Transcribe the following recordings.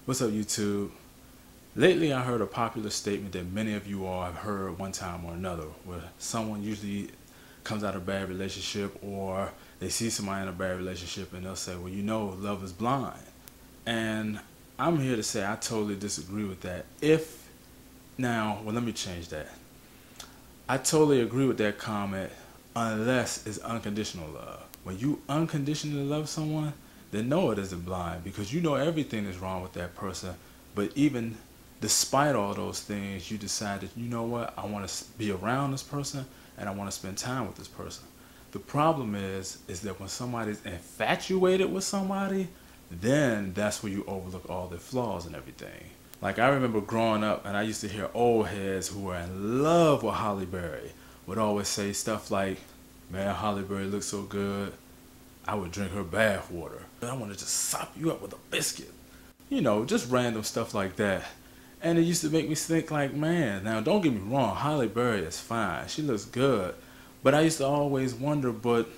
What's up, YouTube? Lately, I heard a popular statement that many of you all have heard one time or another, where someone usually comes out of a bad relationship or they see somebody in a bad relationship and they'll say, well, love is blind. And I'm here to say I totally disagree with that. Let me change that. I totally agree with that comment unless it's unconditional love. When you unconditionally love someone, then no, it isn't blind because you know everything is wrong with that person. But even despite all those things, you decided, you know what, I want to be around this person and I want to spend time with this person. The problem is that when somebody's infatuated with somebody, then that's where you overlook all their flaws and everything. Like I remember growing up and I used to hear old heads who were in love with Halle Berry would always say stuff like, man, Halle Berry looks so good, I would drink her bath water. I want to just sop you up with a biscuit. Just random stuff like that. And it used to make me think like, man, now don't get me wrong, Halle Berry is fine. She looks good. But I used to always wonder, but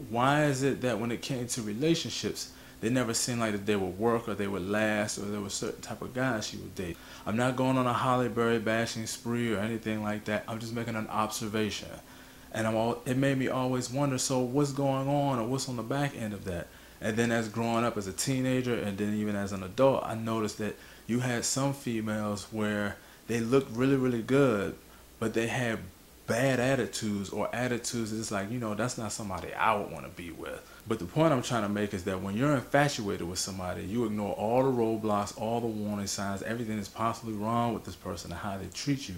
why is it that when it came to relationships, they never seemed like that they would work or they would last or there were certain type of guys she would date? I'm not going on a Halle Berry bashing spree or anything like that. I'm just making an observation. And it made me always wonder, so what's going on or what's on the back end of that? And then as growing up as a teenager and then even as an adult, I noticed that you had some females where they looked really, really good, but they had bad attitudes or attitudes that's like, that's not somebody I would want to be with. But the point I'm trying to make is that when you're infatuated with somebody, you ignore all the roadblocks, all the warning signs, everything that's possibly wrong with this person and how they treat you.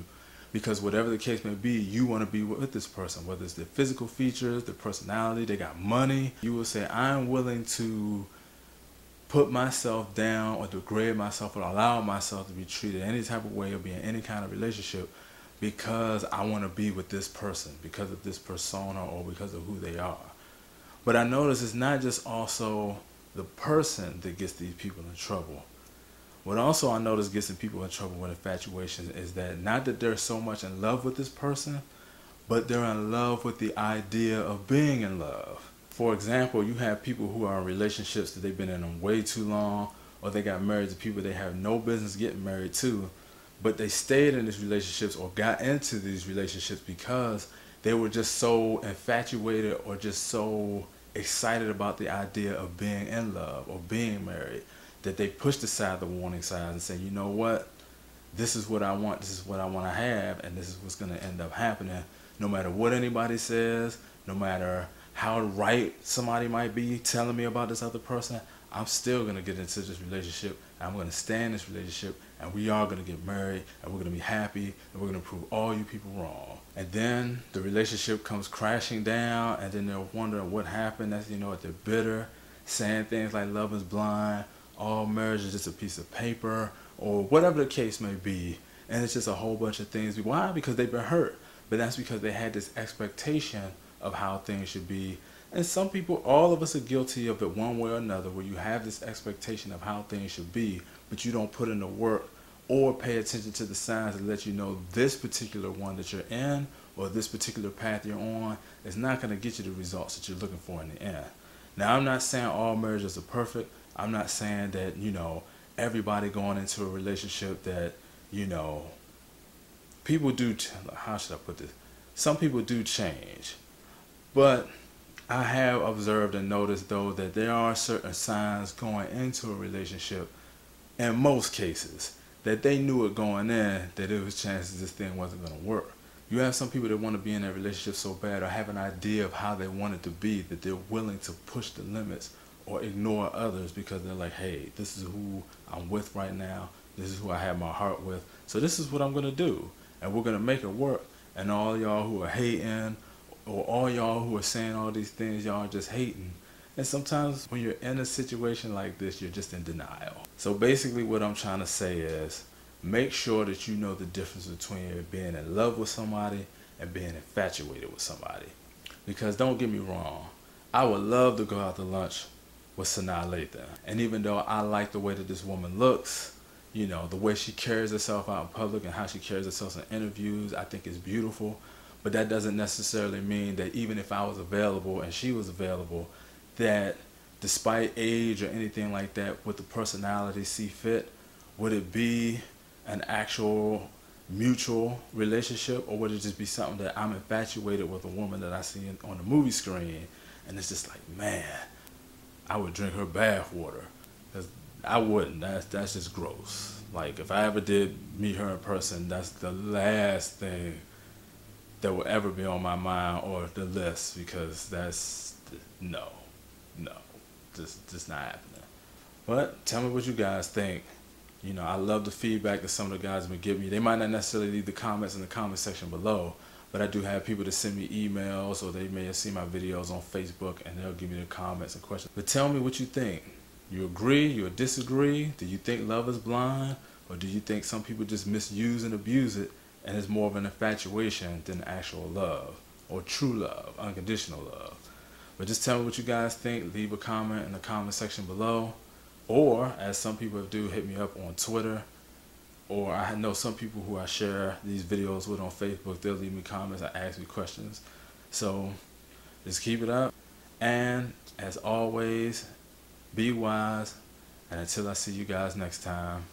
Because whatever the case may be, you want to be with this person, whether it's their physical features, their personality, they got money. You will say, I'm willing to put myself down or degrade myself or allow myself to be treated any type of way or be in any kind of relationship because I want to be with this person, because of this persona or because of who they are. But I notice it's not just also the person that gets these people in trouble. What also I notice gets in people in trouble with infatuation is that not that they're so much in love with this person, but they're in love with the idea of being in love. For example, you have people who are in relationships that they've been in them way too long, or they got married to people they have no business getting married to, but they stayed in these relationships or got into these relationships because they were just so infatuated or just so excited about the idea of being in love or being married that they pushed aside the warning signs and said, you know what, this is what I want, this is what I want to have, and this is what's going to end up happening. No matter what anybody says, no matter how right somebody might be telling me about this other person, I'm still going to get into this relationship, and I'm going to stay in this relationship, and we are going to get married, and we're going to be happy, and we're going to prove all you people wrong. And then the relationship comes crashing down, and then they're wondering what happened. That's, they're bitter, saying things like love is blind, all marriage is just a piece of paper, or whatever the case may be. And it's just a whole bunch of things. Why? Because they've been hurt. But that's because they had this expectation of how things should be. And some people, all of us are guilty of it one way or another, where you have this expectation of how things should be, but you don't put in the work or pay attention to the signs that let you know this particular one that you're in or this particular path you're on is not going to get you the results that you're looking for in the end. Now, I'm not saying all marriages are perfect. I'm not saying that, everybody going into a relationship that, people do, how should I put this? Some people do change. But I have observed and noticed, though, that there are certain signs going into a relationship, in most cases, that they knew it going in, that there was chances this thing wasn't going to work. You have some people that want to be in that relationship so bad or have an idea of how they want it to be that they're willing to push the limits or ignore others because they're like, hey, this is who I'm with right now. This is who I have my heart with. So this is what I'm going to do. And we're going to make it work. And all y'all who are hating or all y'all who are saying all these things, y'all are just hating. And sometimes when you're in a situation like this, you're just in denial. So basically what I'm trying to say is make sure that you know the difference between being in love with somebody and being infatuated with somebody. Because don't get me wrong, I would love to go out to lunch with Sanaa Lathan. And even though I like the way that this woman looks, the way she carries herself out in public and how she carries herself in interviews, I think is beautiful. But that doesn't necessarily mean that even if I was available and she was available, that despite age or anything like that, with the personality see fit, would it be an actual mutual relationship, or would it just be something that I'm infatuated with a woman that I see on the movie screen, and it's just like, man, I would drink her bath water. 'Cause I wouldn't. That's just gross. Like if I ever did meet her in person, that's the last thing that will ever be on my mind or the list, because that's no, no, just not happening. But tell me what you guys think. You know, I love the feedback that some of the guys have been giving me. They might not necessarily leave the comments in the comment section below, but I do have people that send me emails, or they may have seen my videos on Facebook, and they'll give me the comments and questions. But tell me what you think. You agree? You disagree? Do you think love is blind? Or do you think some people just misuse and abuse it, and it's more of an infatuation than actual love, or true love, unconditional love? But just tell me what you guys think. Leave a comment in the comment section below. Or, as some people do, hit me up on Twitter. Or I know some people who I share these videos with on Facebook, they'll leave me comments and ask me questions. So just keep it up. And as always, be wise. And until I see you guys next time,